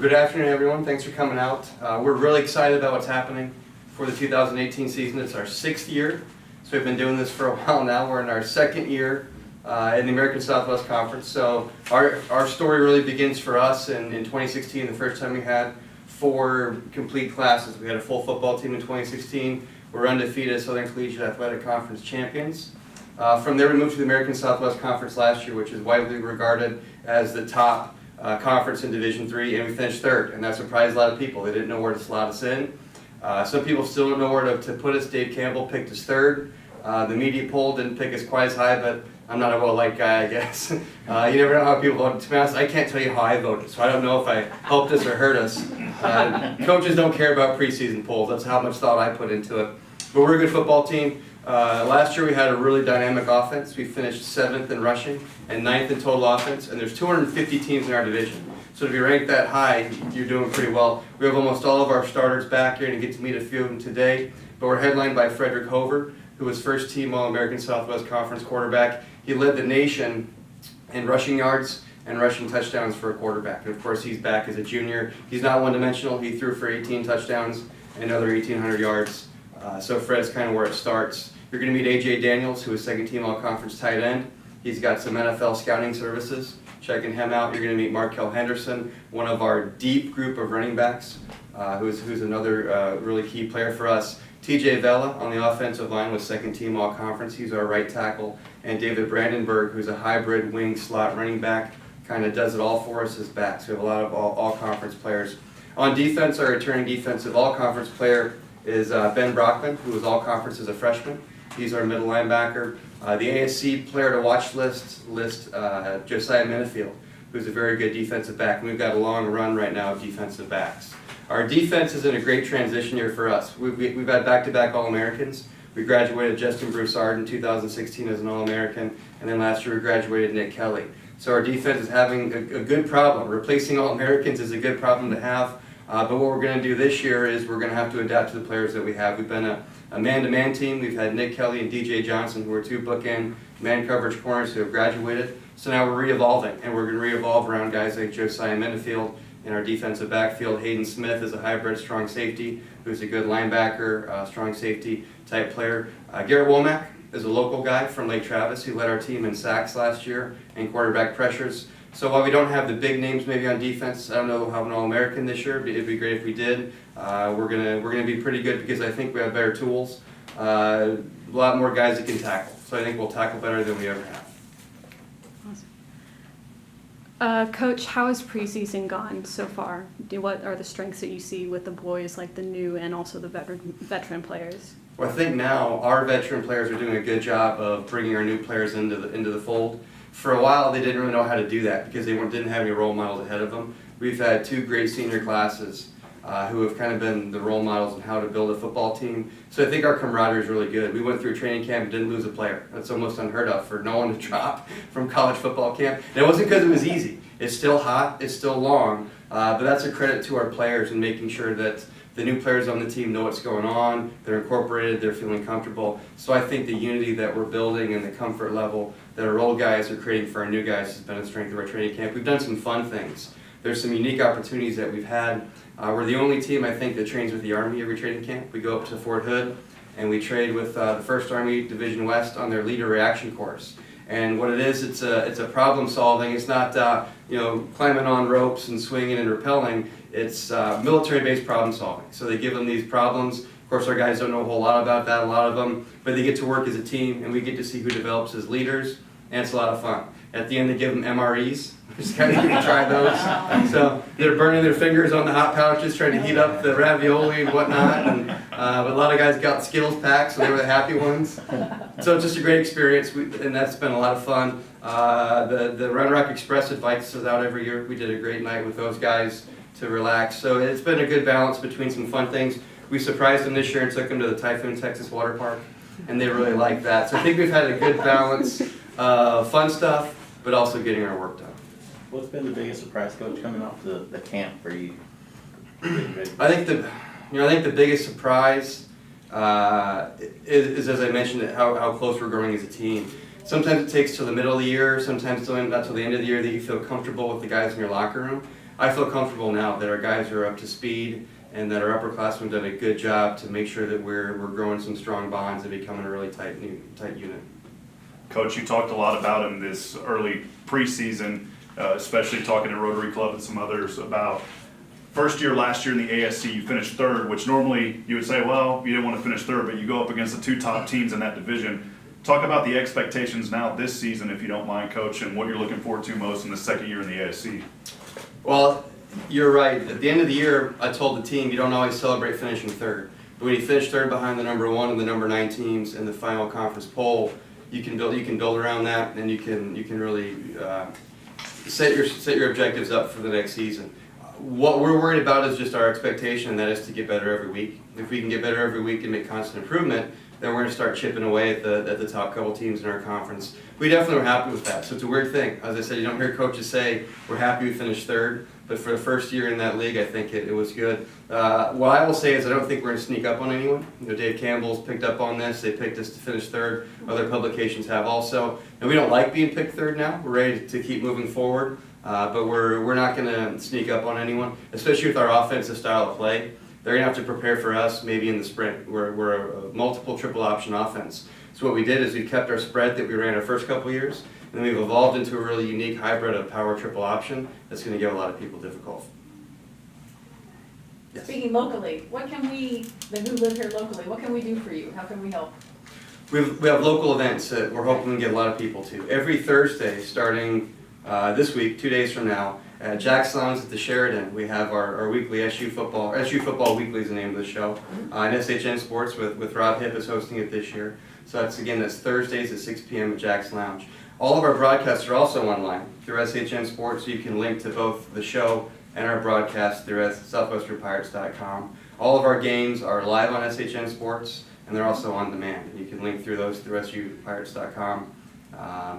Good afternoon, everyone. Thanks for coming out. We're really excited about what's happening for the 2018 season. It's our 6th year, so we've been doing this for a while now. We're in our 2nd year in the American Southwest Conference. So our story really begins for us in 2016, the first time we had 4 complete classes. We had a full football team in 2016. We're undefeated as Southern Collegiate Athletic Conference champions. From there, we moved to the American Southwest Conference last year, which is widely regarded as the top conference in Division III, and we finished 3rd, and that surprised a lot of people. They didn't know where to slot us in. Some people still don't know where to put us. Dave Campbell picked us 3rd. The media poll didn't pick us quite as high, but I'm not a well-liked guy, I guess. You never know how people vote. To be honest, I can't tell you how I voted, so I don't know if I helped us or hurt us. Coaches don't care about preseason polls. That's how much thought I put into it. But we're a good football team. Last year we had a really dynamic offense. We finished 7th in rushing and 9th in total offense, and there's 250 teams in our division. So to be ranked that high, you're doing pretty well. We have almost all of our starters back here, and you get to meet a few of them today. But we're headlined by Frederick Hover, who was first team All-American Southwest Conference quarterback. He led the nation in rushing yards and rushing touchdowns for a quarterback. And of course, he's back as a junior. He's not one-dimensional. He threw for 18 touchdowns and another 1,800 yards. So Fred's kind of where it starts. You're going to meet A.J. Daniels, who is 2nd team All-Conference tight end. He's got some NFL scouting services. Checking him out. You're going to meet Markell Henderson, one of our deep group of running backs, who's another really key player for us. T.J. Vela on the offensive line was 2nd team All-Conference. He's our right tackle. And David Brandenburg, who's a hybrid wing slot running back, kind of does it all for us as backs. We have a lot of all-conference players. On defense, our returning defensive all-conference player is Ben Brockman, who was all-conference as a freshman. He's our middle linebacker. The ASC player to watch list Josiah Minifield, who's a very good defensive back. And we've got a long run right now of defensive backs. Our defense is in a great transition year for us. We've had back-to-back All-Americans. We graduated Justin Broussard in 2016 as an All-American, and then last year we graduated Nick Kelly. So our defense is having a good problem. Replacing All-Americans is a good problem to have. But what we're going to do this year is we're going to have to adapt to the players that we have. We've been a man-to-man team. We've had Nick Kelly and DJ Johnson, who are 2 bookend man coverage corners who have graduated. So now we're re-evolving, and we're going to re-evolve around guys like Josiah Minifield in our defensive backfield. Hayden Smith is a hybrid strong safety, who's a good linebacker, strong safety type player. Garrett Womack is a local guy from Lake Travis who led our team in sacks last year and quarterback pressures. So while we don't have the big names maybe on defense, I don't know how an All-American this year. It'd be great if we did. We're gonna be pretty good because I think we have better tools. A lot more guys that can tackle. So I think we'll tackle better than we ever have. Awesome. Coach, how has preseason gone so far? What are the strengths that you see with the boys, like the new and also the veteran players? Well, I think now our veteran players are doing a good job of bringing our new players into the fold. For a while, they didn't really know how to do that because they didn't have any role models ahead of them. We've had 2 great senior classes who have kind of been the role models on how to build a football team. So I think our camaraderie is really good. We went through training camp and didn't lose a player. That's almost unheard of for no one to drop from college football camp. And it wasn't because it was easy. It's still hot, it's still long, but that's a credit to our players and making sure that the new players on the team know what's going on, they're incorporated, they're feeling comfortable. So I think the unity that we're building and the comfort level that our old guys are creating for our new guys has been a strength of our training camp. We've done some fun things. There's some unique opportunities that we've had. We're the only team, I think, that trains with the Army every training camp. We go up to Fort Hood and we trade with the 1st Army Division West on their leader reaction course. And what it is, it's a problem solving. It's not climbing on ropes and swinging and rappelling. It's military-based problem solving. So they give them these problems. Of course, our guys don't know a whole lot about that, a lot of them, but they get to work as a team, and we get to see who develops as leaders, and it's a lot of fun. At the end, they give them MREs. Just kind of try those. So they're burning their fingers on the hot pouches, trying to heat up the ravioli and whatnot. And but a lot of guys got Skittles packs, so they were the happy ones. So it's just a great experience, and that's been a lot of fun. The Round Rock Express invites us out every year. We did a great night with those guys to relax. So it's been a good balance between some fun things. We surprised them this year and took them to the Typhoon, Texas Water Park, and they really liked that. So I think we've had a good balance of fun stuff, but also getting our work done. What's been the biggest surprise, Coach, coming off the camp for you? I think the biggest surprise is, as I mentioned, how close we're growing as a team. Sometimes it takes till the middle of the year, sometimes not till the end of the year that you feel comfortable with the guys in your locker room. I feel comfortable now that our guys are up to speed and that our upperclassmen have done a good job to make sure that we're growing some strong bonds and becoming a really tight unit. Coach, you talked a lot about him this early preseason, especially talking to Rotary Club and some others about first year last year in the ASC, you finished third, which normally you would say, well, you didn't want to finish third, but you go up against the two top teams in that division. Talk about the expectations now this season, if you don't mind, Coach, and what you're looking forward to most in the second year in the ASC. Well, you're right. At the end of the year, I told the team you don't always celebrate finishing third. But when you finish third behind the number 1 and the number 9 teams in the final conference poll, you can build around that, and you can really set your objectives up for the next season. What we're worried about is just our expectation, and that is to get better every week. If we can get better every week and make constant improvement, then we're going to start chipping away at the top couple teams in our conference. We definitely were happy with that. So it's a weird thing. As I said, you don't hear coaches say we're happy we finished third, but for the first year in that league, I think it was good. What I will say is I don't think we're going to sneak up on anyone. You know, Dave Campbell's picked up on this. They picked us to finish third. Other publications have also. And we don't like being picked third now. We're ready to keep moving forward. But we're not going to sneak up on anyone, especially with our offensive style of play. They're going to have to prepare for us maybe in the sprint. We're a multiple triple option offense. So what we did is we kept our spread that we ran our first couple years, and then we've evolved into a really unique hybrid of power triple option that's going to give a lot of people difficult. Yes. Speaking locally, what can we, who live here locally, what can we do for you? How can we help? We have local events that we're hoping to get a lot of people to. Every Thursday, starting this week, 2 days from now, at Jack's Lounge at the Sheridan, we have our weekly SU Football Weekly is the name of the show. And SHN Sports with Rob Hipp is hosting it this year. So that's Thursdays at 6 p.m. at Jack's Lounge. All of our broadcasts are also online through SHN Sports, so you can link to both the show and our broadcast through southwesternpirates.com. All of our games are live on SHN Sports, and they're also on demand. You can link through those through SUPirates.com.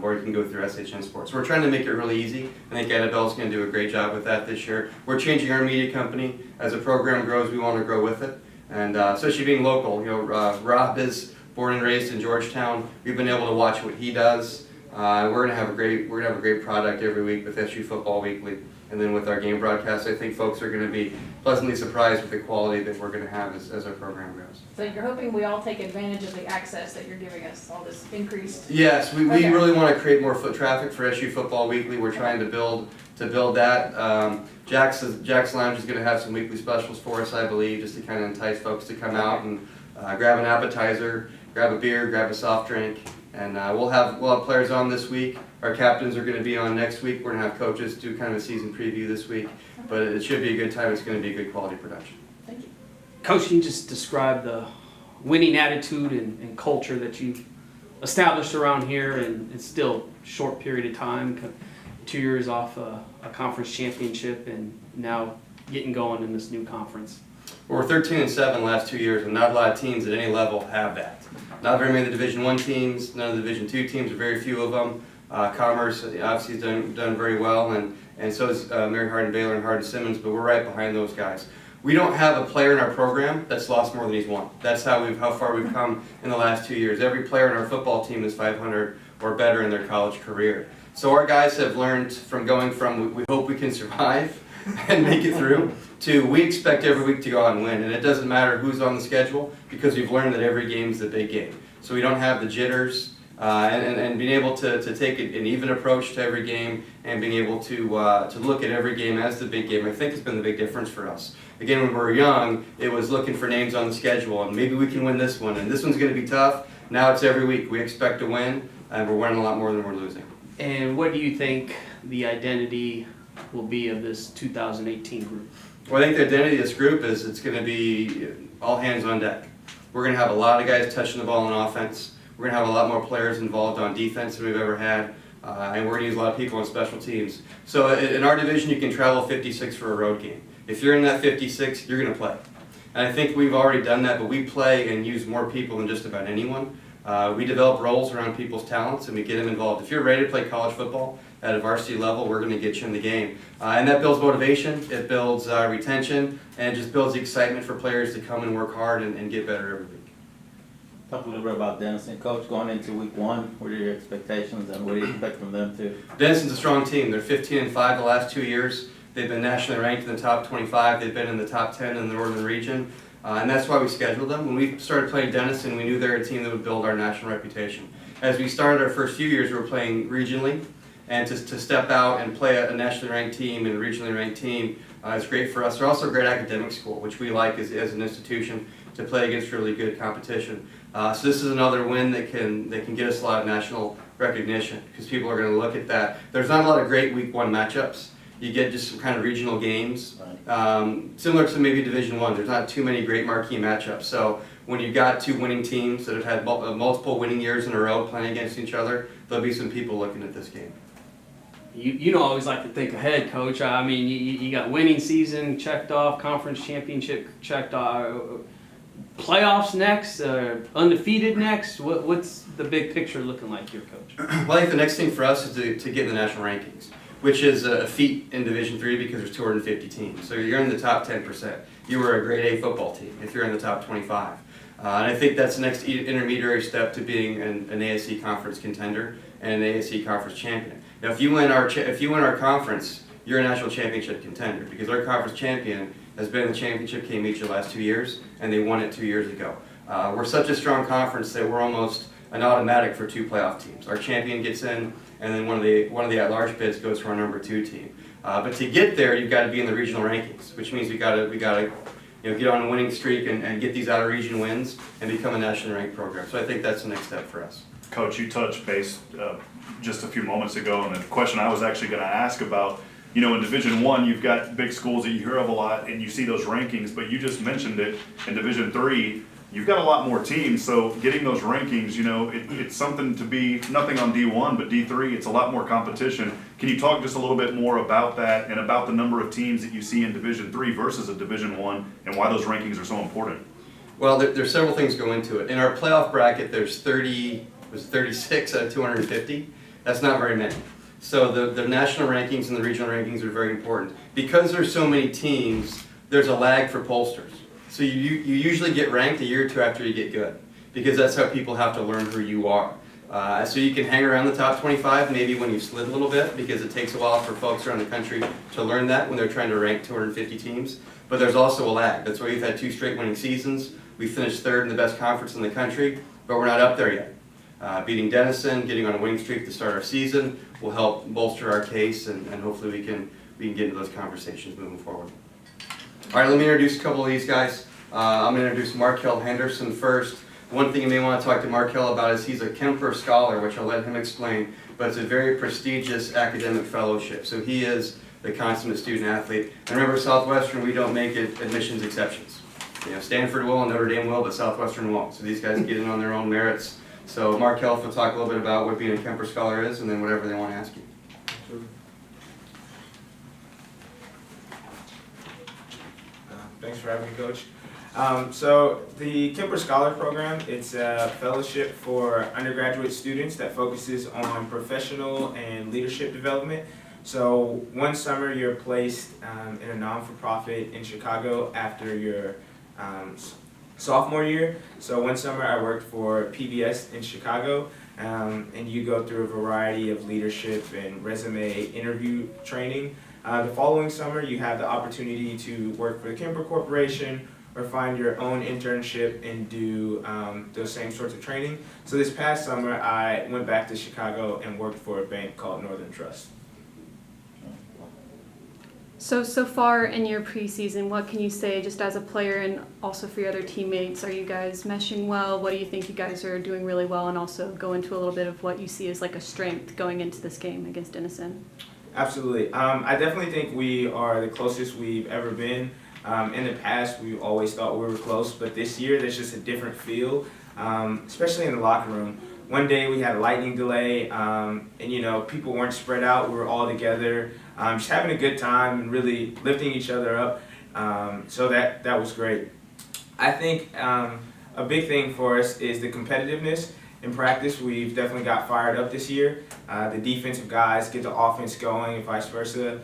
Or you can go through SHN Sports. We're trying to make it really easy. I think Annabelle's going to do a great job with that this year. We're changing our media company. As the program grows, we want to grow with it. And especially being local, you know, Rob is born and raised in Georgetown. We've been able to watch what he does. We're going to have a great product every week with SU Football Weekly. And then with our game broadcast, I think folks are going to be pleasantly surprised with the quality that we're going to have as our program grows. So you're hoping we all take advantage of the access that you're giving us, all this increased? Yes, we Okay. really want to create more foot traffic for SU Football Weekly. We're trying to build that. Jack's Lounge is going to have some weekly specials for us, I believe, just to kind of entice folks to come out and grab an appetizer, grab a beer, grab a soft drink. And we'll have players on this week. Our captains are going to be on next week. We're going to have coaches do kind of a season preview this week. But it should be a good time. It's going to be a good quality production. Thank you. Coach, can you just describe the winning attitude and culture that you've established around here, and it's still a short period of time, 2 years off a conference championship, and now getting going in this new conference? Well, we're 13-7 last 2 years, and not a lot of teams at any level have that. Not very many of the Division I teams, none of the Division II teams, or very few of them. Commerce obviously has done very well, and so is Mary Hardin Baylor and Hardin Simmons, but we're right behind those guys. We don't have a player in our program that's lost more than he's won. That's how far we've come in the last 2 years. Every player in our football team is 500 or better in their college career. So our guys have learned from going from we hope we can survive and make it through to we expect every week to go out and win. And it doesn't matter who's on the schedule because we've learned that every game is a big game. So we don't have the jitters. And being able to take an even approach to every game and being able to look at every game as the big game, I think has been the big difference for us. Again, when we were young, it was looking for names on the schedule and maybe we can win this one and this one's going to be tough. Now it's every week. We expect to win and we're winning a lot more than we're losing. And what do you think the identity will be of this 2018 group? Well, I think the identity of this group is it's going to be all hands on deck. We're going to have a lot of guys touching the ball on offense. We're going to have a lot more players involved on defense than we've ever had, and we're going to use a lot of people on special teams. So in our division, you can travel 56 for a road game. If you're in that 56, you're going to play. And I think we've already done that, but we play and use more people than just about anyone. We develop roles around people's talents, and we get them involved. If you're ready to play college football at a varsity level, we're going to get you in the game. And that builds motivation, it builds retention, and it just builds the excitement for players to come and work hard and get better every week. Talk a little bit about Denison, Coach, going into week 1. What are your expectations and what do you expect from them too? Denison's a strong team. They're 15-5 the last 2 years. They've been nationally ranked in the top 25. They've been in the top 10 in the Northern region. And that's why we scheduled them. When we started playing Denison, we knew they were a team that would build our national reputation. As we started our first few years, we were playing regionally. And to step out and play a nationally ranked team and a regionally ranked team is great for us. They're also a great academic school, which we like as an institution to play against really good competition. So this is another win that can get us a lot of national recognition because people are going to look at that. There's not a lot of great week one matchups. You get just some kind of regional games, similar to maybe Division I. There's not too many great marquee matchups. So when you've got two winning teams that have had multiple winning years in a row playing against each other, there'll be some people looking at this game. You don't always like to think ahead, Coach. I mean, you got winning season checked off, conference championship checked off, playoffs next, undefeated next. What's the big picture looking like here, Coach? Well, I think the next thing for us is to get in the national rankings, which is a feat in Division III because there's 250 teams. So you're in the top 10%. You were a grade A football team if you're in the top 25. And I think that's the next intermediary step to being an ASC conference contender and an ASC conference champion. Now, if you win our conference, you're a national championship contender because our conference champion has been in the championship game each of the last 2 years, and they won it 2 years ago. We're such a strong conference that we're almost an automatic for 2 playoff teams. Our champion gets in, and then one of the at-large bids goes for our number 2 team. But to get there, you've got to be in the regional rankings, which means we got to get on a winning streak and get these out-of-region wins and become a nationally ranked program. So I think that's the next step for us. Coach, you touched base just a few moments ago, and the question I was actually going to ask about, in Division I, you've got big schools that you hear of a lot, and you see those rankings, but you just mentioned it, in Division III, you've got a lot more teams, so getting those rankings, it's something to be, nothing on D1, but D3, it's a lot more competition. Can you talk just a little bit more about that and about the number of teams that you see in Division III versus a Division I, and why those rankings are so important? Well, there's several things go into it. In our playoff bracket, there's 36 out of 250. That's not very many. So the national rankings and the regional rankings are very important. Because there's so many teams, there's a lag for pollsters. So you usually get ranked a year or two after you get good, because that's how people have to learn who you are. So you can hang around the top 25 maybe when you slid a little bit, because it takes a while for folks around the country to learn that when they're trying to rank 250 teams. But there's also a lag. That's why we've had 2 straight winning seasons. We finished 3rd in the best conference in the country, but we're not up there yet. Beating Denison, getting on a winning streak to start our season will help bolster our case, and hopefully we can get into those conversations moving forward. All right, let me introduce a couple of these guys. I'm going to introduce Markell Henderson first. One thing you may want to talk to Markell about is he's a Kemper Scholar, which I'll let him explain, but it's a very prestigious academic fellowship. So he is the consummate student athlete. And remember, Southwestern, we don't make admissions exceptions. Stanford will and Notre Dame will, but Southwestern won't. So these guys get in on their own merits. So Markell will talk a little bit about what being a Kemper Scholar is, and then whatever they want to ask you. Thanks for having me, Coach. So the Kemper Scholar Program, it's a fellowship for undergraduate students that focuses on professional and leadership development. So one summer you're placed in a non-for-profit in Chicago after your sophomore year. So one summer I worked for PBS in Chicago, and you go through a variety of leadership and resume interview training. The following summer you have the opportunity to work for the Kemper Corporation or find your own internship and do those same sorts of training. So this past summer I went back to Chicago and worked for a bank called Northern Trust. So far in your preseason, what can you say just as a player and also for your other teammates? Are you guys meshing well? What do you think you guys are doing really well? And also go into a little bit of what you see as like a strength going into this game against Denison. Absolutely. I definitely think we are the closest we've ever been. In the past, we always thought we were close, but this year there's just a different feel, especially in the locker room. One day we had a lightning delay, and people weren't spread out. We were all together, just having a good time and really lifting each other up. So that was great. I think a big thing for us is the competitiveness. In practice, we've definitely got fired up this year. The defensive guys get the offense going and vice versa.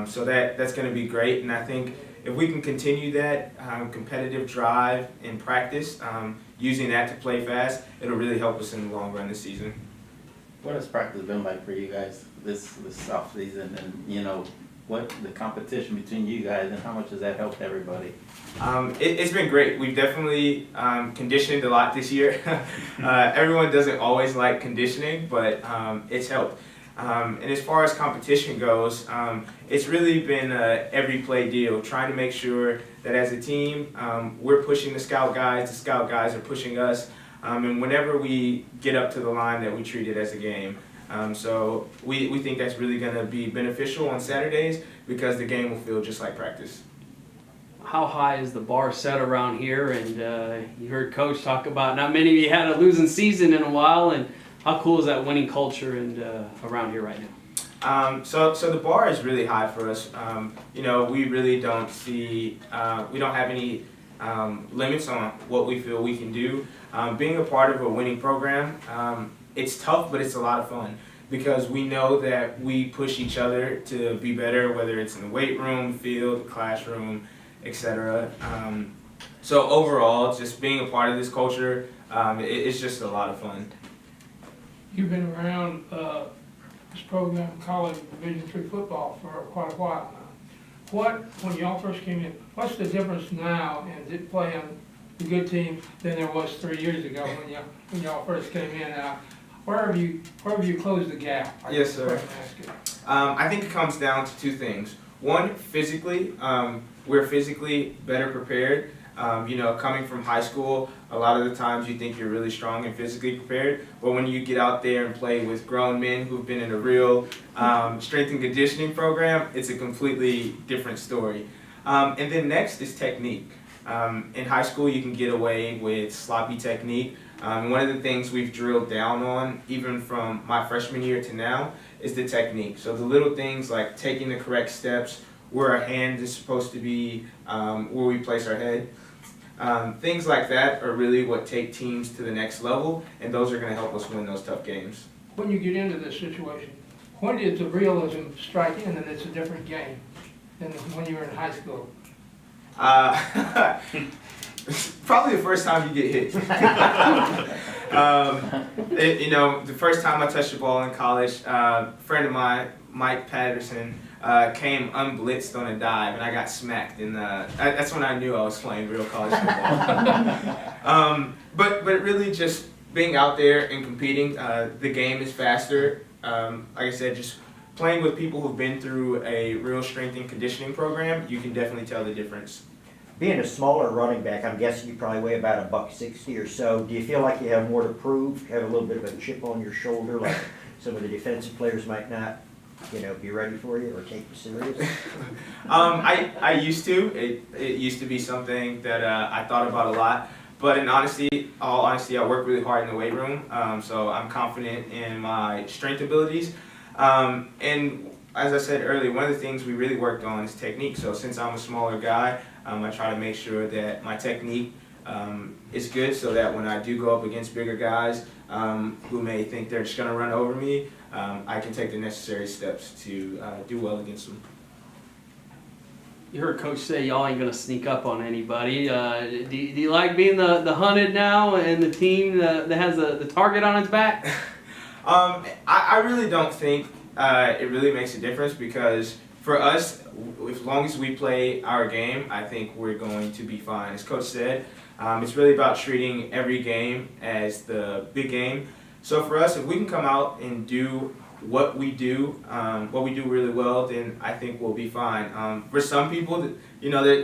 So that's going to be great. And I think if we can continue that competitive drive in practice, using that to play fast, it'll really help us in the long run this season. What has practice been like for you guys this off season? And what the competition between you guys and how much has that helped everybody? It's been great. We've definitely conditioned a lot this year. Everyone doesn't always like conditioning, but it's helped. And as far as competition goes, it's really been a every play deal, trying to make sure that as a team, we're pushing the scout guys are pushing us, and whenever we get up to the line that we treat it as a game. So we think that's really going to be beneficial on Saturdays because the game will feel just like practice. How high is the bar set around here? And you heard Coach talk about not many of you had a losing season in a while, and how cool is that winning culture and around here right now? So the bar is really high for us. We really don't see, we don't have any limits on what we feel we can do. Being a part of a winning program, it's tough, but it's a lot of fun because we know that we push each other to be better, whether it's in the weight room, field, classroom, etc. So overall, just being a part of this culture, it's just a lot of fun. You've been around this program, college Division III football, for quite a while now. When y'all first came in, what's the difference now in playing the good team than there was 3 years ago when y'all first came in? Where have you closed the gap? Yes, sir. I think it comes down to two things. One, physically, we're physically better prepared. Coming from high school, a lot of the times you think you're really strong and physically prepared, but when you get out there and play with grown men who've been in a real strength and conditioning program, it's a completely different story. And then next is technique. In high school, you can get away with sloppy technique. One of the things we've drilled down on, even from my freshman year to now, is the technique. So the little things like taking the correct steps, where our hand is supposed to be, where we place our head. Things like that are really what take teams to the next level, and those are going to help us win those tough games. When you get into this situation, when did the realism strike in and it's a different game than when you were in high school? Probably the first time you get hit. The first time I touched the ball in college, a friend of mine, Mike Patterson, came unblitzed on a dive, and I got smacked. And that's when I knew I was playing real college football. But really just being out there and competing, the game is faster. Like I said, just playing with people who've been through a real strength and conditioning program, you can definitely tell the difference. Being a smaller running back, I'm guessing you probably weigh about $160 or so. Do you feel like you have more to prove? Have a little bit of a chip on your shoulder, like some of the defensive players might not, be ready for you or take you serious? I used to. It used to be something that I thought about a lot. But in all honesty, I work really hard in the weight room. So I'm confident in my strength abilities. And as I said earlier, one of the things we really worked on is technique. So since I'm a smaller guy, I try to make sure that my technique is good so that when I do go up against bigger guys who may think they're just going to run over me, I can take the necessary steps to do well against them. You heard Coach say y'all ain't gonna sneak up on anybody. Do you like being the hunted now and the team that has the target on its back? I really don't think it really makes a difference because for us, as long as we play our game, I think we're going to be fine. As Coach said, it's really about treating every game as the big game. So for us, if we can come out and do what we do really well, then I think we'll be fine. For some people, that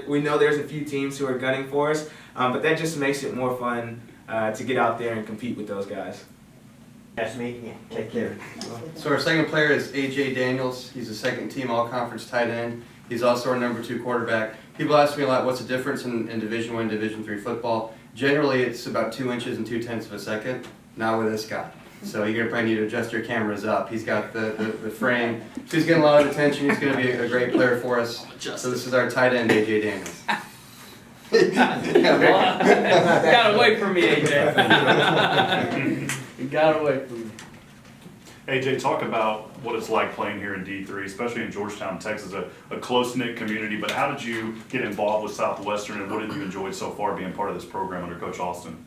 we know there's a few teams who are gunning for us, but that just makes it more fun to get out there and compete with those guys. Nice meeting you. Take care. So our second player is A.J. Daniels. He's a second team all-conference tight end. He's also our number 2 quarterback. People ask me a lot, what's the difference in Division I, Division III football? Generally, it's about 2 inches and 2/10 of a second. Not with this guy. So you're gonna probably need to adjust your cameras up. He's got the frame. So he's getting a lot of attention. He's gonna be a great player for us. So this is our tight end, A.J. Daniels. Got away from me, AJ. You got away from me. AJ, talk about what it's like playing here in D3, especially in Georgetown, Texas, a close-knit community. But how did you get involved with Southwestern, and what have you enjoyed so far being part of this program under Coach Austin?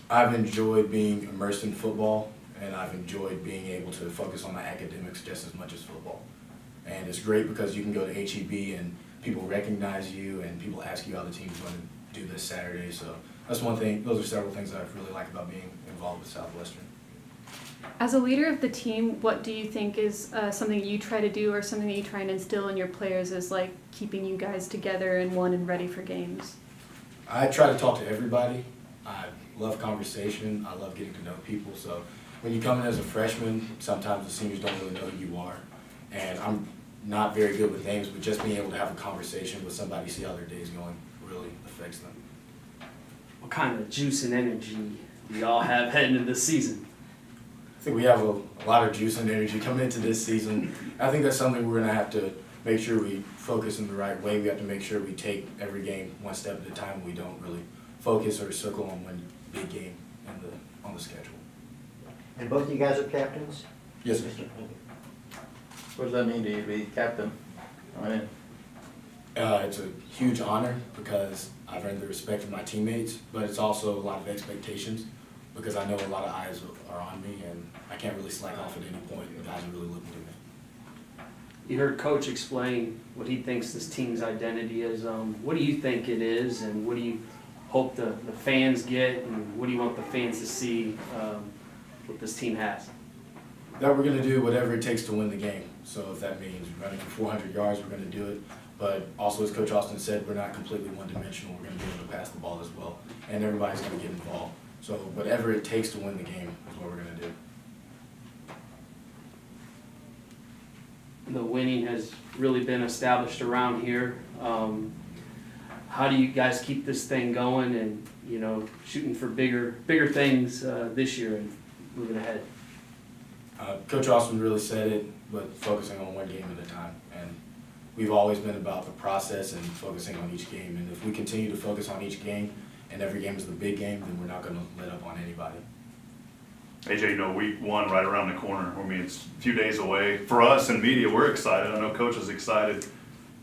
I've enjoyed being immersed in football, and I've enjoyed being able to focus on my academics just as much as football. And it's great because you can go to HEB and people recognize you and people ask you how the team's going to do this Saturday. So that's one thing. Those are several things that I really like about being involved with Southwestern. As a leader of the team, what do you think is something you try to do or something that you try and instill in your players as like keeping you guys together and one and ready for games? I try to talk to everybody. I love conversation. I love getting to know people. So when you come in as a freshman, sometimes the seniors don't really know who you are. And I'm not very good with names, but just being able to have a conversation with somebody, see how their day's going, really affects them. What kind of juice and energy do y'all have heading into this season? I think we have a lot of juice and energy coming into this season. I think that's something we're going to have to make sure we focus in the right way. We have to make sure we take every game one step at a time. We don't really focus or circle on one big game on the schedule. And both of you guys are captains? Yes, sir. What does that mean to you, be captain? I mean, It's a huge honor because I've earned the respect of my teammates, but it's also a lot of expectations because I know a lot of eyes are on me and I can't really slack off at any point. The guys are really looking to me. You heard Coach explain what he thinks this team's identity is. What do you think it is, and what do you hope the fans get, and what do you want the fans to see what this team has? That we're going to do whatever it takes to win the game. So if that means running for 400 yards, we're going to do it. But also, as Coach Austin said, we're not completely one-dimensional. We're going to be able to pass the ball as well, and everybody's going to get involved. So whatever it takes to win the game is what we're going to do. The winning has really been established around here. How do you guys keep this thing going and, you know, shooting for bigger things this year and moving ahead? Coach Austin really said it, but focusing on one game at a time. And we've always been about the process and focusing on each game. And if we continue to focus on each game and every game is the big game, then we're not going to let up on anybody. AJ, you know, week one right around the corner. I mean, it's a few days away. For us in media, we're excited. I know Coach is excited.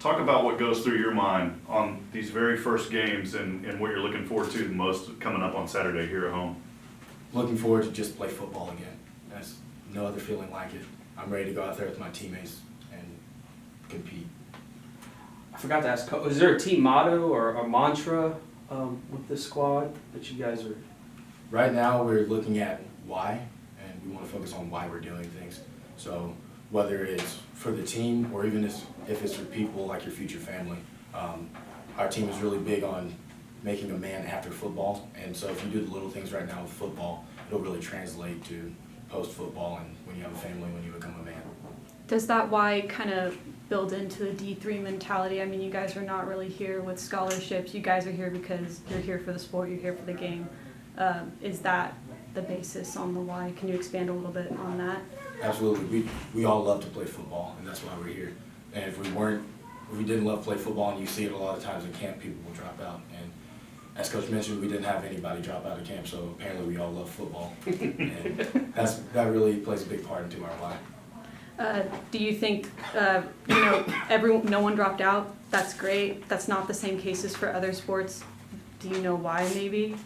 Talk about what goes through your mind on these very first games and what you're looking forward to the most coming up on Saturday here at home. Looking forward to just play football again. There's no other feeling like it. I'm ready to go out there with my teammates and compete. I forgot to ask, is there a team motto or a mantra with this squad that you guys are? Right now, we're looking at why, and we want to focus on why we're doing things. So whether it's for the team or even if it's for people like your future family, our team is really big on making a man after football. And so if you do the little things right now with football, it'll really translate to post-football and when you have a family, when you become a man. Does that why kind of build into the D3 mentality? I mean, you guys are not really here with scholarships. You guys are here because you're here for the sport, you're here for the game. Is that the basis on the why? Can you expand a little bit on that? Absolutely. We all love to play football, and that's why we're here. And if we didn't love to play football, and you see it a lot of times in camp, people will drop out. And as Coach mentioned, we didn't have anybody drop out of camp, so apparently we all love football. And that really plays a big part into our why. Do you think, no one dropped out? That's great. That's not the same cases for other sports. Do you know why maybe?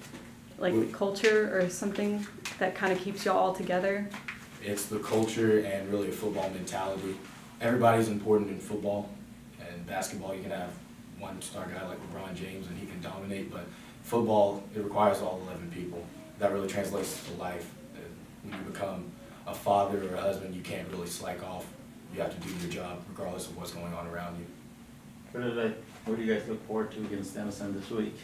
Like the culture or something that kind of keeps y'all all together? It's the culture and really a football mentality. Everybody's important in football and basketball. You can have one star guy like LeBron James and he can dominate, but football, it requires all 11 people. That really translates to life. When you become a father or a husband, you can't really slack off. You have to do your job regardless of what's going on around you. what do you guys look forward to against Denison this week?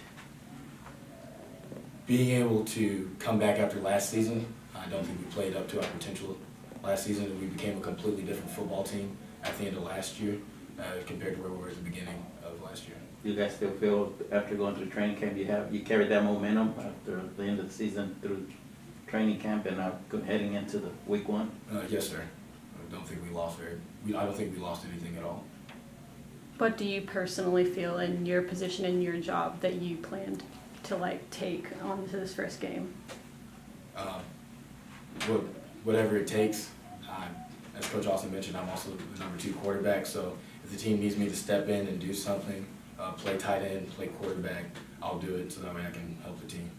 Being able to come back after last season, I don't think we played up to our potential last season, and we became a completely different football team at the end of last year compared to where we were at the beginning of last year. Do you guys still feel after going through training camp you carried that momentum after the end of the season through training camp and now heading into the week one? Yes, sir. I don't think we lost I don't think we lost anything at all. What do you personally feel in your position in your job that you planned to take on to this first game? Whatever it takes. As Coach Austin mentioned, I'm also the number 2 quarterback, so if the team needs me to step in and do something, play tight end, play quarterback, I'll do it so that way I can help the team.